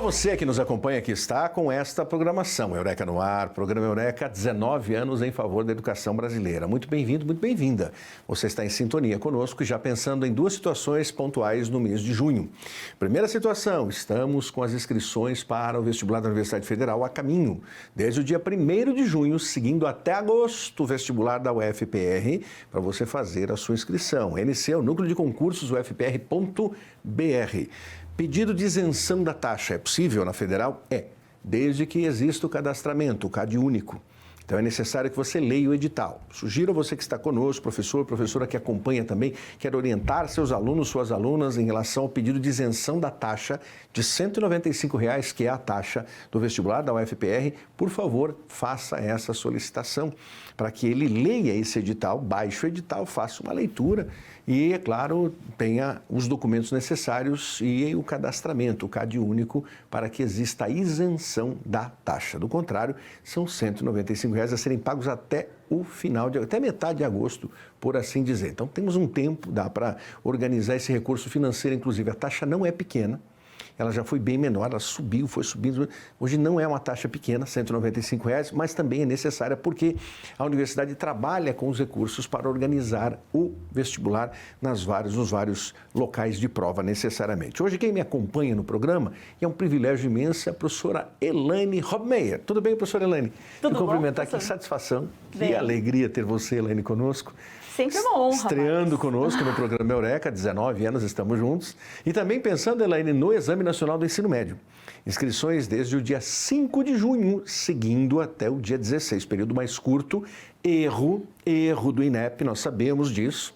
você que nos acompanha, que está com esta programação. Eureka no Ar, programa Eureka, 19 anos em favor da educação brasileira. Muito bem-vindo, muito bem-vinda. Você está em sintonia conosco e já pensando em duas situações pontuais no mês de junho. Primeira situação, estamos com as inscrições para o vestibular da Universidade Federal a caminho. Desde o dia 1º de junho, seguindo até agosto, o vestibular da UFPR, para você fazer a sua inscrição. NC é o Núcleo de Concursos UFPR.br. Pedido de isenção da taxa é possível na Federal? É, desde que exista o cadastramento, o CAD único. Então é necessário que você leia o edital. Sugiro a você que está conosco, professor, professora que acompanha também, quer orientar seus alunos, suas alunas em relação ao pedido de isenção da taxa de R$ 195, que é a taxa do vestibular da UFPR. Por favor, faça essa solicitação para que ele leia esse edital, baixe o edital, faça uma leitura e, é claro, tenha os documentos necessários e o cadastramento, o CAD único, para que exista a isenção da taxa. Do contrário, são R$ 195 a serem pagos até o final, até metade de agosto, por assim dizer. Então, temos um tempo, dá para organizar esse recurso financeiro, inclusive a taxa não é pequena. Ela já foi bem menor, ela subiu, foi subindo. Hoje não é uma taxa pequena, R$ 195, mas também é necessária porque a universidade trabalha com os recursos para organizar o vestibular nos vários locais de prova necessariamente. Hoje quem me acompanha no programa, e é um privilégio imenso, é a professora Elaine Hobmeier. Tudo bem, professora Elaine? Tudo bom, cumprimentar, que satisfação, que alegria ter você, Elaine, conosco. Sempre é uma honra. Estreando conosco no programa Eureka, 19 anos, estamos juntos. E também pensando, Elaine, no Exame Nacional do Ensino Médio. Inscrições desde o dia 5 de junho, seguindo até o dia 16, período mais curto. Erro do INEP, nós sabemos disso.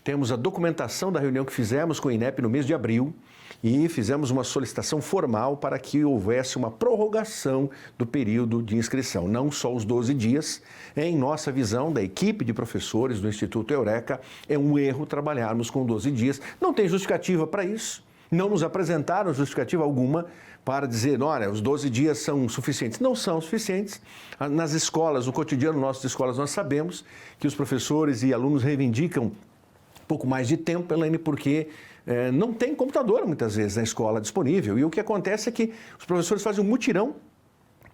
Temos a documentação da reunião que fizemos com o INEP no mês de abril e fizemos uma solicitação formal para que houvesse uma prorrogação do período de inscrição, não só os 12 dias. Em nossa visão, da equipe de professores do Instituto Eureka, é um erro trabalharmos com 12 dias. Não tem justificativa para isso, não nos apresentaram justificativa alguma para dizer, olha, os 12 dias são suficientes. Não são suficientes. Nas escolas, no cotidiano nosso de escolas, nós sabemos que os professores e alunos reivindicam pouco mais de tempo, Elaine, porque não tem computador muitas vezes na escola disponível. E o que acontece é que os professores fazem um mutirão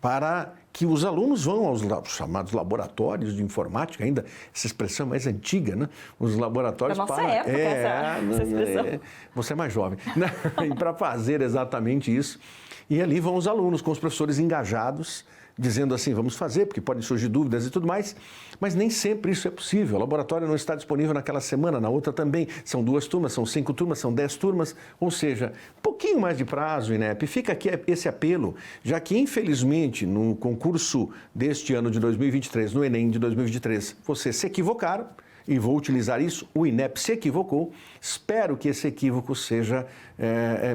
para que os alunos vão aos chamados laboratórios de informática, ainda essa expressão mais antiga, né? Os laboratórios da nossa época, essa expressão. Você é mais jovem, né? Para fazer exatamente isso. E ali vão os alunos com os professores engajados, dizendo assim, vamos fazer, porque podem surgir dúvidas e tudo mais, mas nem sempre isso é possível. O laboratório não está disponível naquela semana, na outra também. São 2 turmas, são 5 turmas, são 10 turmas, ou seja, um pouquinho mais de prazo, INEP. Fica aqui esse apelo, já que, infelizmente, no concurso deste ano de 2023, no Enem de 2023, vocês se equivocaram, e vou utilizar isso, o INEP se equivocou. Espero que esse equívoco seja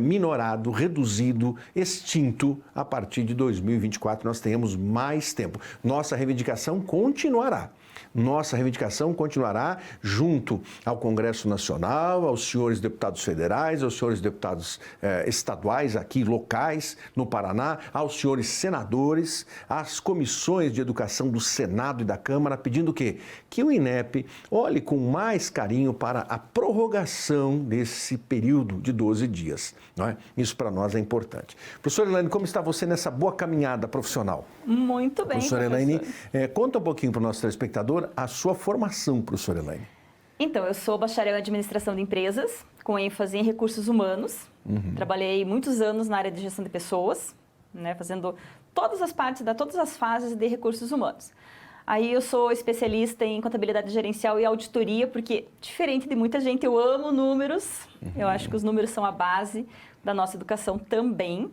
minorado, reduzido, extinto a partir de 2024. Nós tenhamos mais tempo. Nossa reivindicação continuará. Nossa reivindicação continuará junto ao Congresso Nacional, aos senhores deputados federais, aos senhores deputados estaduais, aqui locais, no Paraná, aos senhores senadores, às comissões de educação do Senado e da Câmara, pedindo o quê? Que o INEP olhe com mais carinho para a prorrogação desse período de 12 dias. Não é? Isso para nós é importante. Professora Elaine, como está você nessa boa caminhada profissional? Muito bem, professora Elaine, conta um pouquinho para o nosso telespectador a sua formação, professora Elaine. Então, eu sou bacharel em administração de empresas, com ênfase em recursos humanos. Trabalhei muitos anos na área de gestão de pessoas, né, fazendo todas as partes, todas as fases de recursos humanos. Aí eu sou especialista em contabilidade gerencial e auditoria, porque, diferente de muita gente, eu amo números. Eu acho que os números são a base da nossa educação também.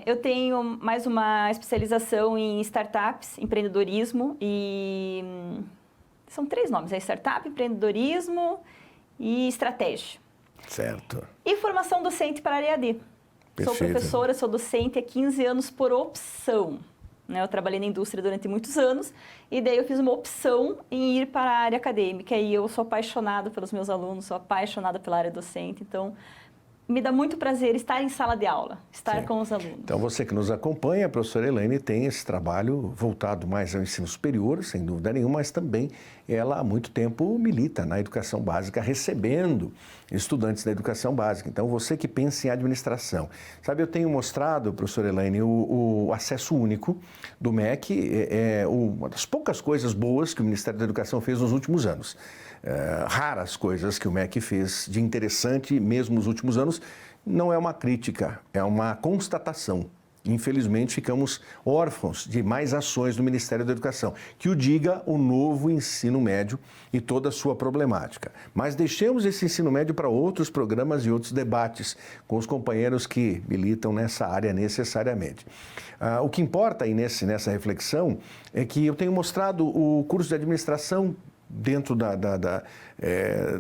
Eu tenho mais uma especialização em startups, empreendedorismo e... São 3 nomes, startup, empreendedorismo e estratégia. Certo. E formação docente para a área AD. Sou professora, sou docente há 15 anos por opção. Eu trabalhei na indústria durante muitos anos e daí eu fiz uma opção em ir para a área acadêmica e eu sou apaixonada pelos meus alunos, sou apaixonada pela área docente, então me dá muito prazer estar em sala de aula, estar Sim. com os alunos. Então, você que nos acompanha, a professora Elaine tem esse trabalho voltado mais ao ensino superior, sem dúvida nenhuma, mas também ela há muito tempo milita na educação básica, recebendo estudantes da educação básica. Então, você que pensa em administração. Sabe, eu tenho mostrado, professora Elaine, o acesso único do MEC, uma das poucas coisas boas que o Ministério da Educação fez nos últimos anos. Raras coisas que o MEC fez de interessante, mesmo nos últimos anos, não é uma crítica, é uma constatação. Infelizmente, ficamos órfãos de mais ações do Ministério da Educação, que o diga o novo ensino médio e toda a sua problemática. Mas deixemos esse ensino médio para outros programas e outros debates com os companheiros que militam nessa área necessariamente. O que importa aí nessa reflexão é que eu tenho mostrado o curso de administração dentro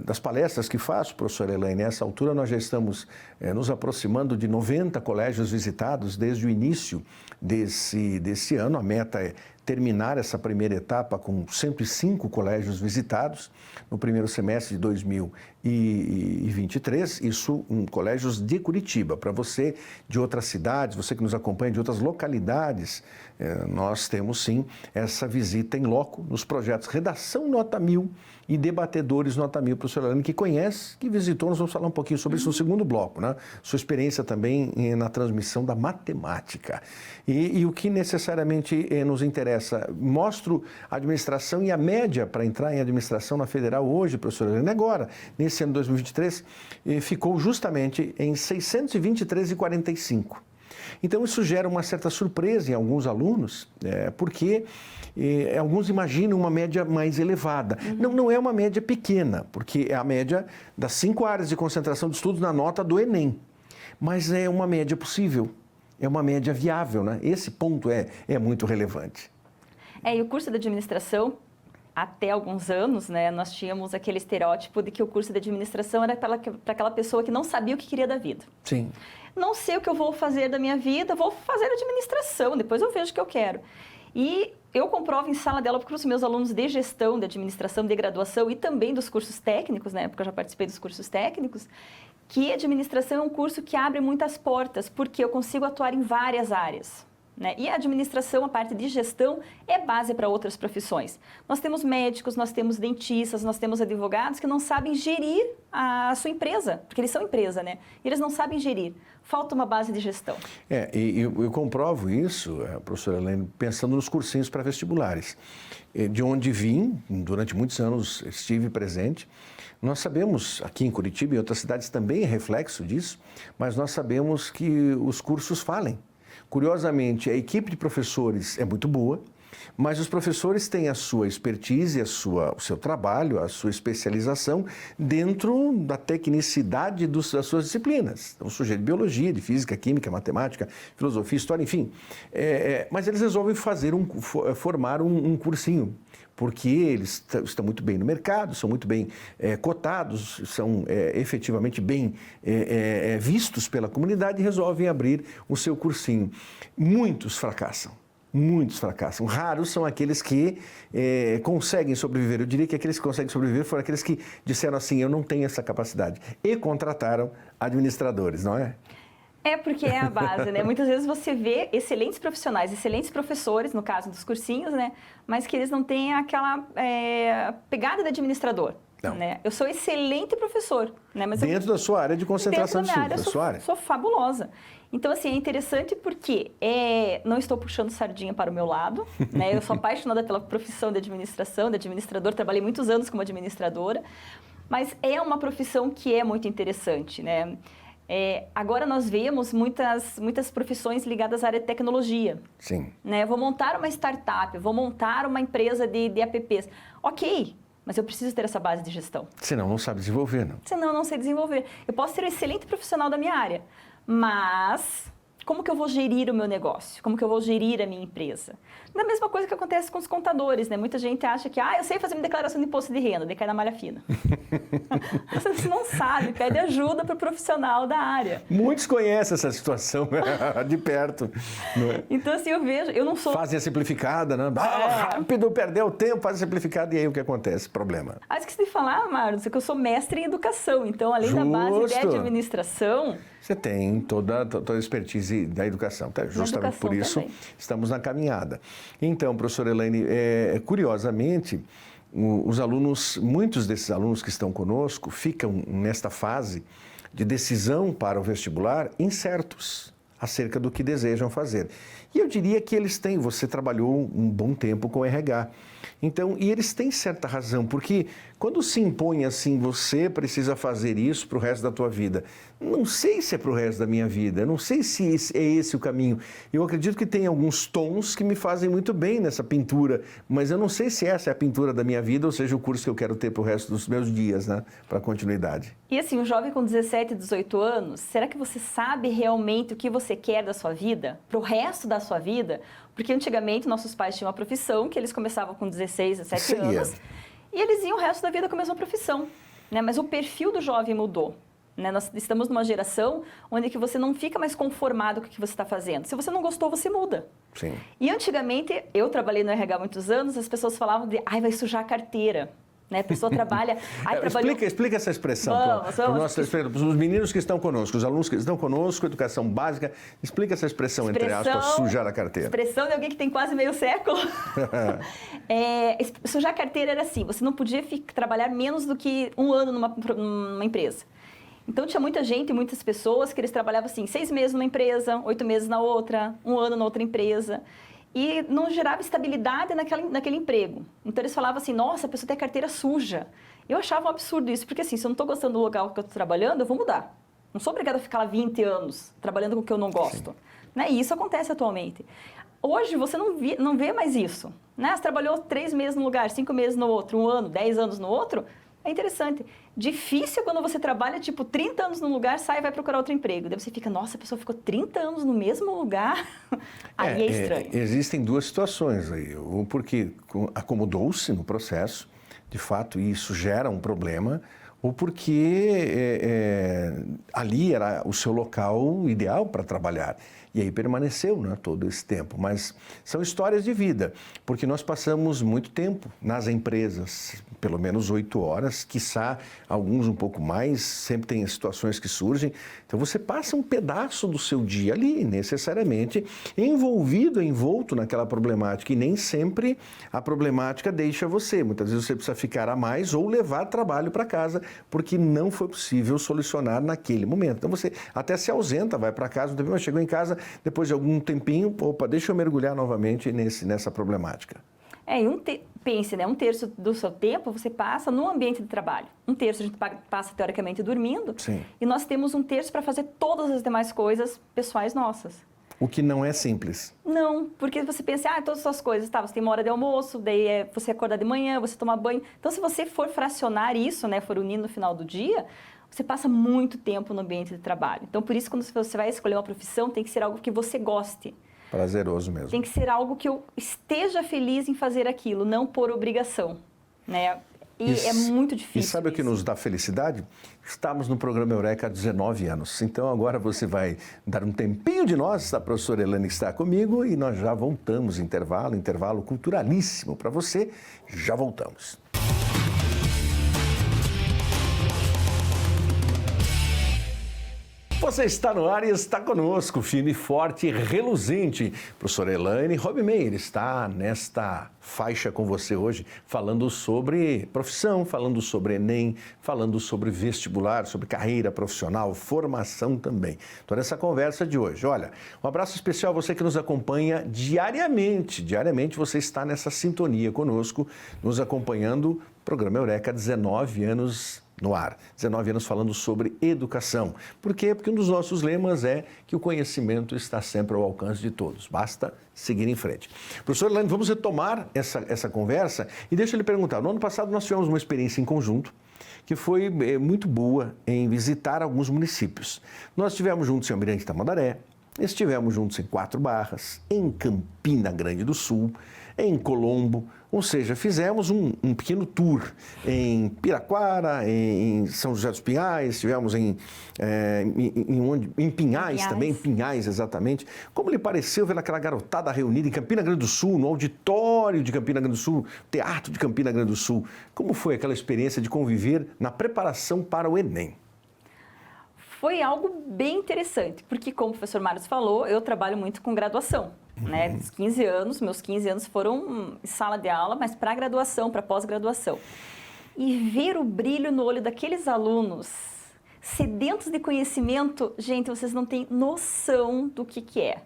das palestras que faço, professora Elaine. Nessa altura nós já estamos nos aproximando de 90 colégios visitados desde o início desse ano. A meta é terminar essa primeira etapa com 105 colégios visitados no primeiro semestre de 2023, isso em colégios de Curitiba. Para você de outras cidades, você que nos acompanha de outras localidades, nós temos sim essa visita em loco nos projetos Redação Nota 1000 e Debatedores Nota 1000. Professora Elaine, que conhece, que visitou, nós vamos falar um pouquinho sobre isso no segundo bloco, né? Sua experiência também na transmissão da matemática. E o que necessariamente nos interessa, mostro a administração e a média para entrar em administração na federal hoje, professora Elaine, agora, nesse ano de 2023, ficou justamente em 623,45. Então, isso gera uma certa surpresa em alguns alunos, porque alguns imaginam uma média mais elevada. Não é uma média pequena, porque é a média das 5 áreas de concentração de estudos na nota do Enem. Mas é uma média possível, é uma média viável, né? Esse ponto é muito relevante. E o curso de administração, até alguns anos, né, nós tínhamos aquele estereótipo de que o curso de administração era para aquela pessoa que não sabia o que queria da vida. Sim. Não sei o que eu vou fazer da minha vida, vou fazer administração, depois eu vejo o que eu quero. E eu comprovo em sala de aula para os meus alunos de gestão, de administração, de graduação e também dos cursos técnicos, né, porque eu já participei dos cursos técnicos, que administração é um curso que abre muitas portas, porque eu consigo atuar em várias áreas. Né? E a administração, a parte de gestão, é base para outras profissões. Nós temos médicos, nós temos dentistas, nós temos advogados que não sabem gerir a sua empresa, porque eles são empresa, né? E eles não sabem gerir. Falta uma base de gestão. E eu comprovo isso, professora Elaine, pensando nos cursinhos pré-vestibulares. De onde vim, durante muitos anos estive presente. Nós sabemos, aqui em Curitiba e em outras cidades também é reflexo disso, mas nós sabemos que os cursos falem. Curiosamente, a equipe de professores é muito boa, mas os professores têm a sua expertise, o seu trabalho, a sua especialização dentro da tecnicidade das suas disciplinas. Então, sujeito de biologia, de física, química, matemática, filosofia, história, enfim. Mas eles resolvem formar um cursinho, porque eles estão muito bem no mercado, são muito bem cotados, são efetivamente bem vistos pela comunidade e resolvem abrir o seu cursinho. Muitos fracassam. Raros são aqueles que conseguem sobreviver. Eu diria que aqueles que conseguem sobreviver foram aqueles que disseram assim, eu não tenho essa capacidade. E contrataram administradores, não é? Porque é a base, né? Muitas vezes você vê excelentes profissionais, excelentes professores, no caso dos cursinhos, né? Mas que eles não têm aquela pegada de administrador. Né? Eu sou excelente professor. Né? Mas dentro da sua área de concentração de estudos. Sou fabulosa. Então, assim, é interessante porque não estou puxando sardinha para o meu lado. Né? Eu sou apaixonada pela profissão de administração, de administrador. Trabalhei muitos anos como administradora. Mas é uma profissão que é muito interessante, né? Agora nós vemos muitas profissões ligadas à área de tecnologia. Sim. Né? Vou montar uma startup, vou montar uma empresa de apps. Ok, mas eu preciso ter essa base de gestão. Senão não sabe desenvolver, não? Senão não sei desenvolver. Eu posso ser um excelente profissional da minha área, mas como que eu vou gerir o meu negócio? Como que eu vou gerir a minha empresa? Da mesma coisa que acontece com os contadores, né? Muita gente acha que, eu sei fazer minha declaração de imposto de renda, daí cai na malha fina. Você não sabe, pede ajuda para o profissional da área. Muitos conhecem essa situação de perto. Não é? Então, assim, eu não sou... Fazem a simplificada, né? Rápido, perdeu o tempo, faz a simplificada e aí o que acontece? Problema. Esqueci de falar, Marlos, que eu sou mestre em educação. Então, além da base de administração... Você tem toda a expertise da educação. Tá? Justamente por isso também estamos na caminhada. Então, professora Elaine, curiosamente, os alunos, muitos desses alunos que estão conosco ficam nesta fase de decisão para o vestibular incertos acerca do que desejam fazer. E eu diria que eles têm, você trabalhou um bom tempo com RH, então, e eles têm certa razão, porque quando se impõe assim, você precisa fazer isso para o resto da tua vida, não sei se é para o resto da minha vida, não sei se é esse o caminho. Eu acredito que tem alguns tons que me fazem muito bem nessa pintura, mas eu não sei se essa é a pintura da minha vida, ou seja, o curso que eu quero ter para o resto dos meus dias, né, para continuidade. E assim, um jovem com 17, 18 anos, será que você sabe realmente o que você quer da sua vida, para o resto da sua vida? Porque antigamente nossos pais tinham uma profissão que eles começavam com 16, 17 anos e eles iam o resto da vida com a mesma profissão, né? Mas o perfil do jovem mudou, né? Nós estamos numa geração onde que você não fica mais conformado com o que você está fazendo. Se você não gostou, você muda. Sim. E antigamente, eu trabalhei no RH há muitos anos, as pessoas falavam de, vai sujar a carteira. Né? A pessoa trabalha... Explica essa expressão para os meninos que estão conosco, os alunos que estão conosco, educação básica, explica essa expressão entre aspas, sujar a carteira. Expressão de alguém que tem quase meio século. Sujar a carteira era assim, você não podia trabalhar menos do que um ano numa empresa. Então, tinha muita gente, muitas pessoas que eles trabalhavam assim, 6 meses numa empresa, 8 meses na outra, 1 ano na outra empresa. E não gerava estabilidade naquele emprego. Então, eles falavam assim, nossa, a pessoa tem a carteira suja. Eu achava um absurdo isso, porque assim, se eu não estou gostando do lugar que eu estou trabalhando, eu vou mudar. Não sou obrigada a ficar lá 20 anos trabalhando com o que eu não gosto. Né? E isso acontece atualmente. Hoje, você não vê mais isso. Né? Você trabalhou 3 meses num lugar, 5 meses no outro, 1 ano, 10 anos no outro. É interessante. Difícil quando você trabalha, 30 anos num lugar, sai e vai procurar outro emprego. Daí você fica, nossa, a pessoa ficou 30 anos no mesmo lugar. Aí é estranho. Existem duas situações aí. Ou porque acomodou-se no processo, de fato, e isso gera um problema, ou porque ali era o seu local ideal para trabalhar. E aí permaneceu, né, todo esse tempo. Mas são histórias de vida, porque nós passamos muito tempo nas empresas, pelo menos 8 horas, quiçá alguns um pouco mais, sempre tem situações que surgem. Então você passa um pedaço do seu dia ali, necessariamente, envolto naquela problemática. E nem sempre a problemática deixa você. Muitas vezes você precisa ficar a mais ou levar trabalho para casa, porque não foi possível solucionar naquele momento. Então você até se ausenta, vai para casa, mas chegou em casa, depois de algum tempinho, deixa eu mergulhar novamente nessa problemática. Pense, né? 1/3 do seu tempo você passa no ambiente de trabalho. 1/3 a gente passa, teoricamente, dormindo. Sim. E nós temos 1/3 para fazer todas as demais coisas pessoais nossas. O que não é simples. Não, porque você pensa, todas as suas coisas, você tem uma hora de almoço, daí você acordar de manhã, você tomar banho. Então, se você for fracionar isso, né, for unir no final do dia, você passa muito tempo no ambiente de trabalho. Então, por isso, quando você vai escolher uma profissão, tem que ser algo que você goste. Prazeroso mesmo. Tem que ser algo que eu esteja feliz em fazer aquilo, não por obrigação, né? E é muito difícil. E sabe o que nos dá felicidade? Estamos no programa Eureka há 19 anos. Então, agora você vai dar um tempinho de nós, a professora Elaine está comigo, e nós já voltamos, intervalo culturalíssimo para você. Já voltamos. Você está no ar e está conosco, firme, forte e reluzente. Professora Elaine Robmeyer está nesta faixa com você hoje, falando sobre profissão, falando sobre Enem, falando sobre vestibular, sobre carreira profissional, formação também. Então, nessa conversa de hoje, olha, um abraço especial a você que nos acompanha diariamente. Diariamente você está nessa sintonia conosco, nos acompanhando. Programa Eureka, 19 anos no ar. 19 anos falando sobre educação. Por quê? Porque um dos nossos lemas é que o conhecimento está sempre ao alcance de todos. Basta seguir em frente. Professor Elaine, vamos retomar essa conversa e deixa eu lhe perguntar. No ano passado nós tivemos uma experiência em conjunto que foi muito boa em visitar alguns municípios. Nós estivemos juntos em Almirante Tamandaré, Estivemos juntos em Quatro Barras, em Campina Grande do Sul, em Colombo, ou seja, fizemos um pequeno tour em Piraquara, em São José dos Pinhais, estivemos em Pinhais também, Pinhais exatamente. Como lhe pareceu ver aquela garotada reunida em Campina Grande do Sul, no auditório de Campina Grande do Sul, Teatro de Campina Grande do Sul? Como foi aquela experiência de conviver na preparação para o Enem? Foi algo bem interessante, porque como o professor Marlos falou, eu trabalho muito com graduação. Né? Dos 15 anos, meus 15 anos foram em sala de aula, mas para graduação, para pós-graduação. E ver o brilho no olho daqueles alunos sedentos de conhecimento, gente, vocês não têm noção do que é.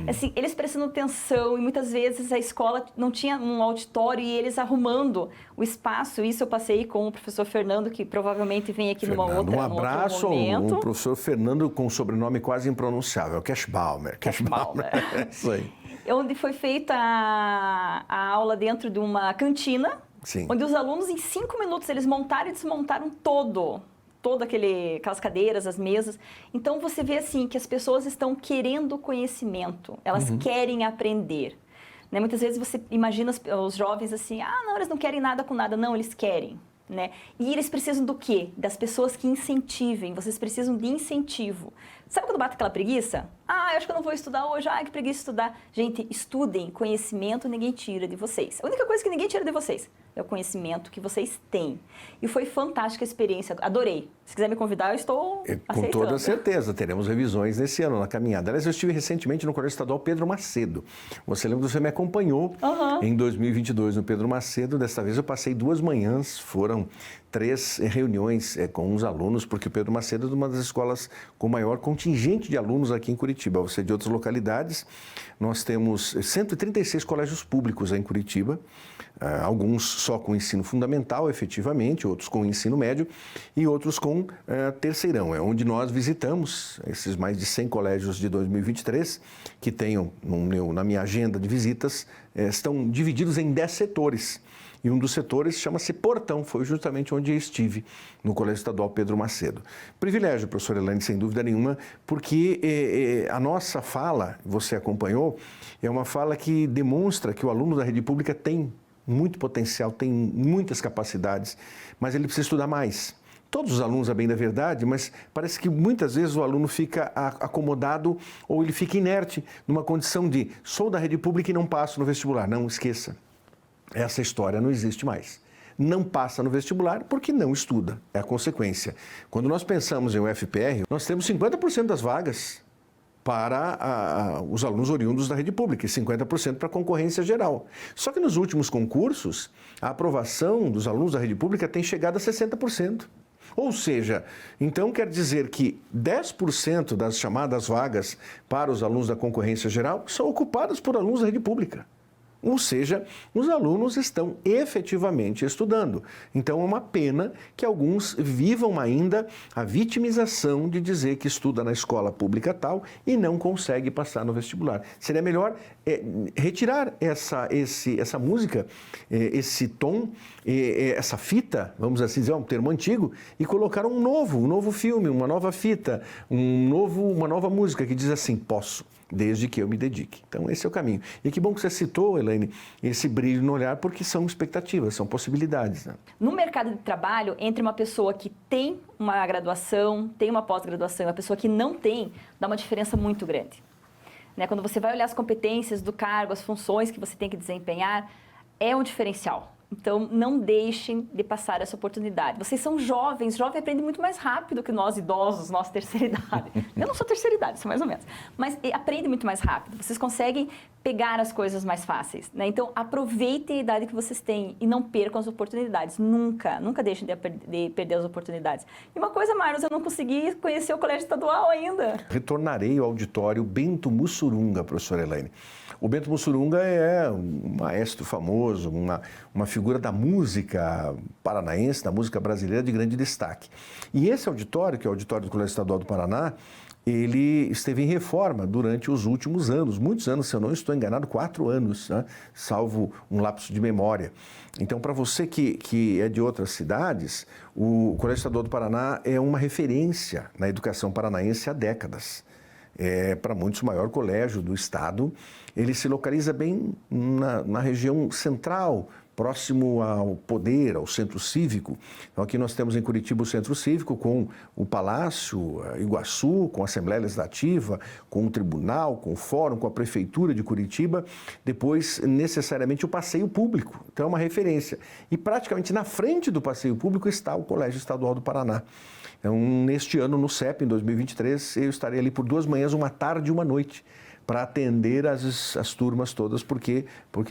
Assim, eles prestando atenção e muitas vezes a escola não tinha um auditório e eles arrumando o espaço. Isso eu passei com o professor Fernando, que provavelmente vem aqui num outro momento. Um abraço ao professor Fernando com um sobrenome quase impronunciável, Cashbalmer. É isso aí. Onde foi feita a aula dentro de uma cantina, sim, onde os alunos em 5 minutos eles montaram e desmontaram aquelas cadeiras, as mesas. Então, você vê assim que as pessoas estão querendo conhecimento, elas querem aprender. Né? Muitas vezes você imagina os jovens assim, não, eles não querem nada com nada. Não, eles querem. Né? E eles precisam do quê? Das pessoas que incentivem, vocês precisam de incentivo. Sabe quando bate aquela preguiça? Eu acho que eu não vou estudar hoje, que preguiça estudar. Gente, estudem, conhecimento ninguém tira de vocês. A única coisa que ninguém tira de vocês é o conhecimento que vocês têm. E foi fantástica a experiência, adorei. Se quiser me convidar, eu estou aceitando. Com toda certeza, teremos revisões nesse ano na caminhada. Aliás, eu estive recentemente no Colégio Estadual Pedro Macedo. Você lembra que você me acompanhou em 2022 no Pedro Macedo. Desta vez eu passei 2 manhãs, foram 3 reuniões com os alunos, porque o Pedro Macedo é uma das escolas com maior contingente de alunos aqui em Curitiba. Você é de outras localidades, nós temos 136 colégios públicos em Curitiba, alguns só com ensino fundamental, efetivamente, outros com ensino médio e outros com terceirão. É onde nós visitamos esses mais de 100 colégios de 2023, que tenham, na minha agenda de visitas, estão divididos em 10 setores. E um dos setores chama-se Portão, foi justamente onde eu estive, no Colégio Estadual Pedro Macedo. Privilégio, professora Elaine, sem dúvida nenhuma, porque a nossa fala, você acompanhou, é uma fala que demonstra que o aluno da rede pública tem muito potencial, tem muitas capacidades, mas ele precisa estudar mais. Todos os alunos, a bem da verdade, mas parece que muitas vezes o aluno fica acomodado ou ele fica inerte numa condição de sou da rede pública e não passo no vestibular. Não, esqueça. Essa história não existe mais. Não passa no vestibular porque não estuda. É a consequência. Quando nós pensamos em UFPR, nós temos 50% das vagas para os alunos oriundos da rede pública e 50% para a concorrência geral. Só que nos últimos concursos, a aprovação dos alunos da rede pública tem chegado a 60%. Ou seja, então quer dizer que 10% das chamadas vagas para os alunos da concorrência geral são ocupadas por alunos da rede pública. Ou seja, os alunos estão efetivamente estudando. Então, é uma pena que alguns vivam ainda a vitimização de dizer que estuda na escola pública tal e não consegue passar no vestibular. Seria melhor retirar essa música, esse tom, essa fita, vamos assim dizer, um termo antigo, e colocar um novo filme, uma nova fita, uma nova música que diz assim, posso, desde que eu me dedique. Então, esse é o caminho. E que bom que você citou, Elaine, esse brilho no olhar, porque são expectativas, são possibilidades. Né? No mercado de trabalho, entre uma pessoa que tem uma graduação, tem uma pós-graduação e uma pessoa que não tem, dá uma diferença muito grande. Né? Quando você vai olhar as competências do cargo, as funções que você tem que desempenhar, é um diferencial. Então, não deixem de passar essa oportunidade. Vocês são jovens, jovem aprende muito mais rápido que nós idosos, nós terceira idade. Eu não sou terceira idade, sou mais ou menos. Mas aprende muito mais rápido, vocês conseguem pegar as coisas mais fáceis. Né? Então, aproveitem a idade que vocês têm e não percam as oportunidades. Nunca deixem de perder as oportunidades. E uma coisa, Marlos, eu não consegui conhecer o Colégio Estadual ainda. Retornarei ao auditório Bento Mussurunga, professora Elaine. O Bento Mussurunga é um maestro famoso, uma figura da música paranaense, da música brasileira de grande destaque. E esse auditório, que é o auditório do Colégio Estadual do Paraná, ele esteve em reforma durante os últimos anos, muitos anos, se eu não estou enganado, 4 anos, né? Salvo um lapso de memória. Então, para você que é de outras cidades, o Colégio Estadual do Paraná é uma referência na educação paranaense há décadas. para muitos o maior colégio do estado. Ele se localiza bem na região central, próximo ao poder, ao centro cívico. Então, aqui nós temos em Curitiba o centro cívico com o Palácio Iguaçu, com a Assembleia Legislativa, com o Tribunal, com o Fórum, com a Prefeitura de Curitiba. Depois, necessariamente, o passeio público. Então, é uma referência. E praticamente na frente do passeio público está o Colégio Estadual do Paraná. Então, neste ano, no CEP, em 2023, eu estarei ali por 2 manhãs, 1 tarde e 1 noite, para atender as turmas todas, porque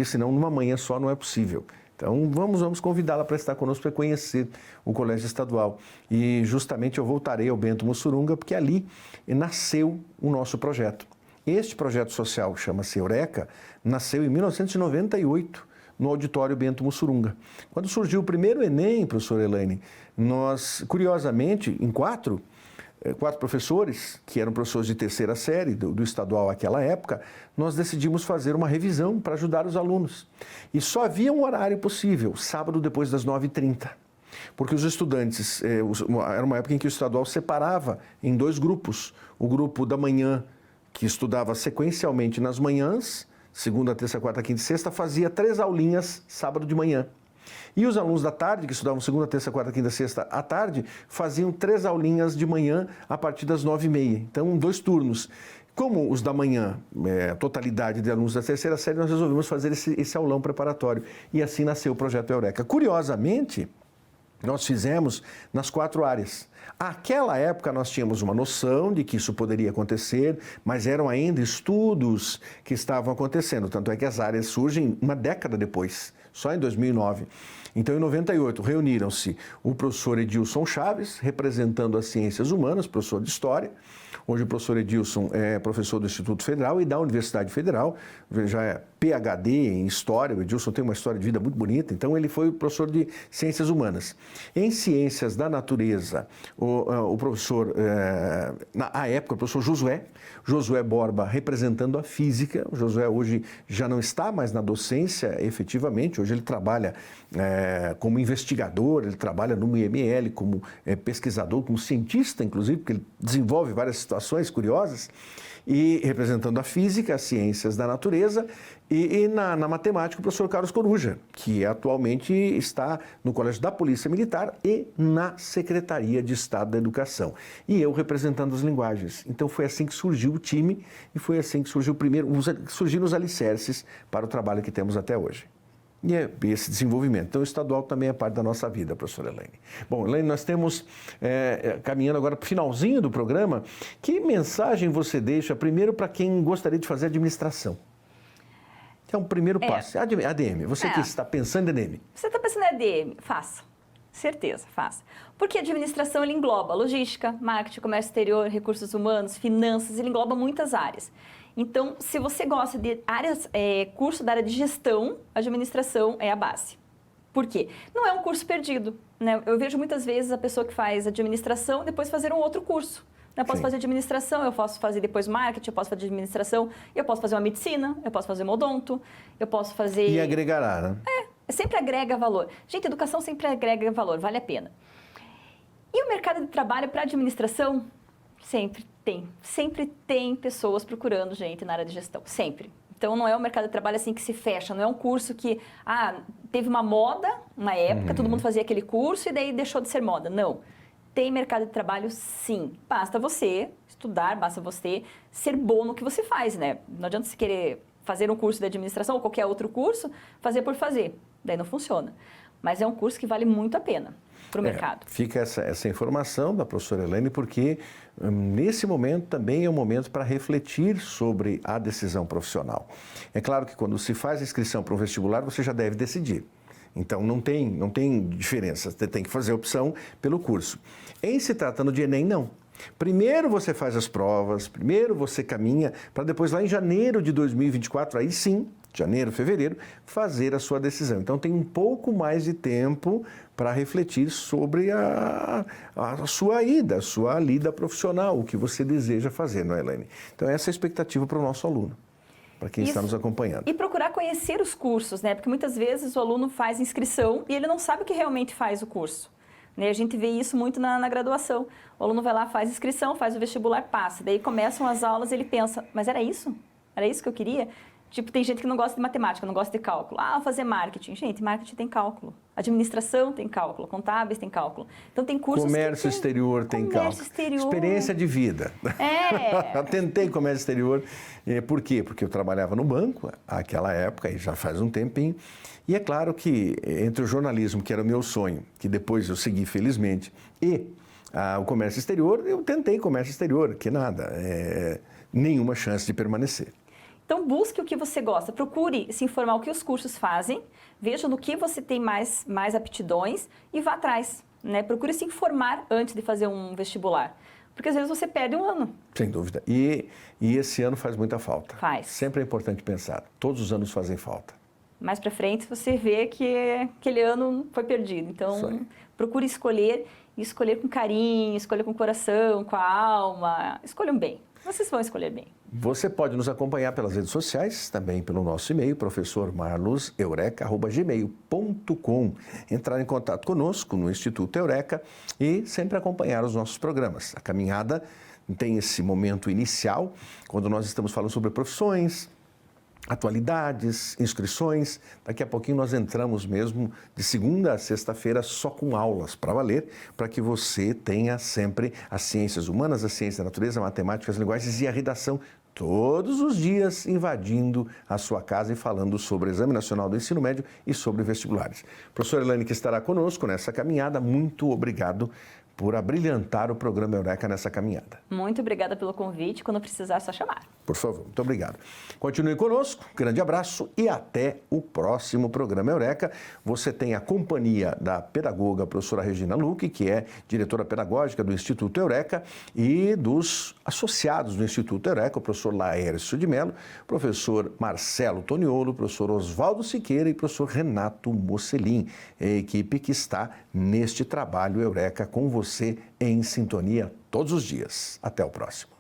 senão numa manhã só não é possível. Então vamos convidá-la para estar conosco, para conhecer o Colégio Estadual. E justamente eu voltarei ao Bento Mussurunga, porque ali nasceu o nosso projeto. Este projeto social, chama-se Eureka, nasceu em 1998, no auditório Bento Mussurunga. Quando surgiu o primeiro Enem, professora Elaine, nós, curiosamente, em quatro professores, que eram professores de terceira série do estadual naquela época, nós decidimos fazer uma revisão para ajudar os alunos. E só havia um horário possível, sábado depois das 9h30. Porque os estudantes, era uma época em que o estadual separava em 2 grupos. O grupo da manhã, que estudava sequencialmente nas manhãs, segunda, terça, quarta, quinta e sexta, fazia 3 aulinhas sábado de manhã. E os alunos da tarde, que estudavam segunda, terça, quarta, quinta, sexta à tarde, faziam 3 aulinhas de manhã a partir das 9h30. Então, 2 turnos. Como os da manhã, a totalidade de alunos da terceira série, nós resolvemos fazer esse aulão preparatório. E assim nasceu o projeto Eureka. Curiosamente, nós fizemos nas 4 áreas. Àquela época nós tínhamos uma noção de que isso poderia acontecer, mas eram ainda estudos que estavam acontecendo. Tanto é que as áreas surgem uma década depois, só em 2009. Então, em 98, reuniram-se o professor Edilson Chaves, representando as ciências humanas, professor de História. Hoje o professor Edilson é professor do Instituto Federal e da Universidade Federal, já é PhD em História. O Edilson tem uma história de vida muito bonita, então ele foi professor de Ciências Humanas. Em Ciências da Natureza, o professor, na época, o professor Josué Borba, representando a Física. O Josué hoje já não está mais na docência, efetivamente. Hoje ele trabalha como investigador, ele trabalha no IML como pesquisador, como cientista, inclusive, porque ele desenvolve várias situações curiosas, e representando a Física, as Ciências da Natureza, e na Matemática o professor Carlos Coruja, que atualmente está no Colégio da Polícia Militar e na Secretaria de Estado da Educação. E eu representando as linguagens. Então foi assim que surgiu o time e foi assim que surgiu surgiram os alicerces para o trabalho que temos até hoje. E é esse desenvolvimento. Então, o estadual também é parte da nossa vida, professora Elaine. Bom, Elaine, nós temos, caminhando agora para o finalzinho do programa, que mensagem você deixa, primeiro, para quem gostaria de fazer administração? Que é um primeiro passo. ADM, você que está pensando em ADM. Você está pensando em ADM? Faça. Certeza, faça. Porque a administração, ele engloba logística, marketing, comércio exterior, recursos humanos, finanças, ele engloba muitas áreas. Então, se você gosta de curso da área de gestão, a administração é a base. Por quê? Não é um curso perdido, né? Eu vejo muitas vezes a pessoa que faz administração depois fazer um outro curso. Eu posso fazer administração, eu posso fazer depois marketing, eu posso fazer administração, eu posso fazer uma medicina, eu posso fazer uma odonto, eu posso fazer... E agregará, né? Sempre agrega valor. Gente, educação sempre agrega valor, vale a pena. E o mercado de trabalho para administração? Sempre tem pessoas procurando gente na área de gestão, sempre. Então, não é um mercado de trabalho assim que se fecha, não é um curso que, teve uma moda, uma época, todo mundo fazia aquele curso e daí deixou de ser moda. Não. Tem mercado de trabalho, sim. Basta você estudar, basta você ser bom no que você faz, né? Não adianta você querer fazer um curso de administração ou qualquer outro curso, fazer por fazer. Daí não funciona. Mas é um curso que vale muito a pena para o mercado. Fica essa informação da professora Elaine, porque nesse momento também é um momento para refletir sobre a decisão profissional. É claro que quando se faz a inscrição para um vestibular, você já deve decidir. Então, não tem diferença, você tem que fazer a opção pelo curso. Em se tratando de Enem, não. Primeiro você faz as provas, primeiro você caminha, para depois lá em janeiro de 2024, aí sim, janeiro, fevereiro, fazer a sua decisão. Então, tem um pouco mais de tempo para refletir sobre a sua ida, a sua lida profissional, o que você deseja fazer, não é, Elaine? Então, essa é a expectativa para o nosso aluno, para quem está nos acompanhando. E procurar conhecer os cursos, né? Porque muitas vezes o aluno faz inscrição e ele não sabe o que realmente faz o curso. Né? A gente vê isso muito na graduação. O aluno vai lá, faz inscrição, faz o vestibular, passa. Daí começam as aulas, ele pensa, mas era isso? Era isso que eu queria? Tipo, tem gente que não gosta de matemática, não gosta de cálculo. Ah, fazer marketing. Gente, marketing tem cálculo. Administração tem cálculo. Contábeis tem cálculo. Então, tem cursos Comércio exterior tem cálculo. Exterior. Experiência de vida. Eu tentei comércio exterior. Por quê? Porque eu trabalhava no banco, naquela época, e já faz um tempinho. E é claro que entre o jornalismo, que era o meu sonho, que depois eu segui felizmente, e o comércio exterior, eu tentei comércio exterior, que nada, nenhuma chance de permanecer. Então, busque o que você gosta, procure se informar o que os cursos fazem, veja no que você tem mais aptidões e vá atrás, né? Procure se informar antes de fazer um vestibular, porque às vezes você perde um ano. Sem dúvida. E esse ano faz muita falta. Faz. Sempre é importante pensar, todos os anos fazem falta. Mais para frente você vê que aquele ano foi perdido, então procure escolher com carinho, escolha com o coração, com a alma, escolham bem. Vocês vão escolher bem. Você pode nos acompanhar pelas redes sociais, também pelo nosso e-mail, professormarluseureka@gmail.com. Entrar em contato conosco no Instituto Eureka e sempre acompanhar os nossos programas. A caminhada tem esse momento inicial, quando nós estamos falando sobre profissões, atualidades, inscrições. Daqui a pouquinho nós entramos mesmo de segunda a sexta-feira só com aulas para valer, para que você tenha sempre as ciências humanas, a ciência da natureza, a matemática, as linguagens e a redação todos os dias invadindo a sua casa e falando sobre o Exame Nacional do Ensino Médio e sobre vestibulares. Professora Elaine, que estará conosco nessa caminhada, muito obrigado por abrilhantar o programa Eureka nessa caminhada. Muito obrigada pelo convite. Quando precisar, é só chamar. Por favor, muito obrigado. Continue conosco, grande abraço e até o próximo programa Eureka. Você tem a companhia da pedagoga professora Regina Luque, que é diretora pedagógica do Instituto Eureka, e dos associados do Instituto Eureka, o professor Laércio de Mello, professor Marcelo Toniolo, professor Oswaldo Siqueira e professor Renato Mocelin, a equipe que está neste trabalho Eureka com você em sintonia todos os dias. Até o próximo.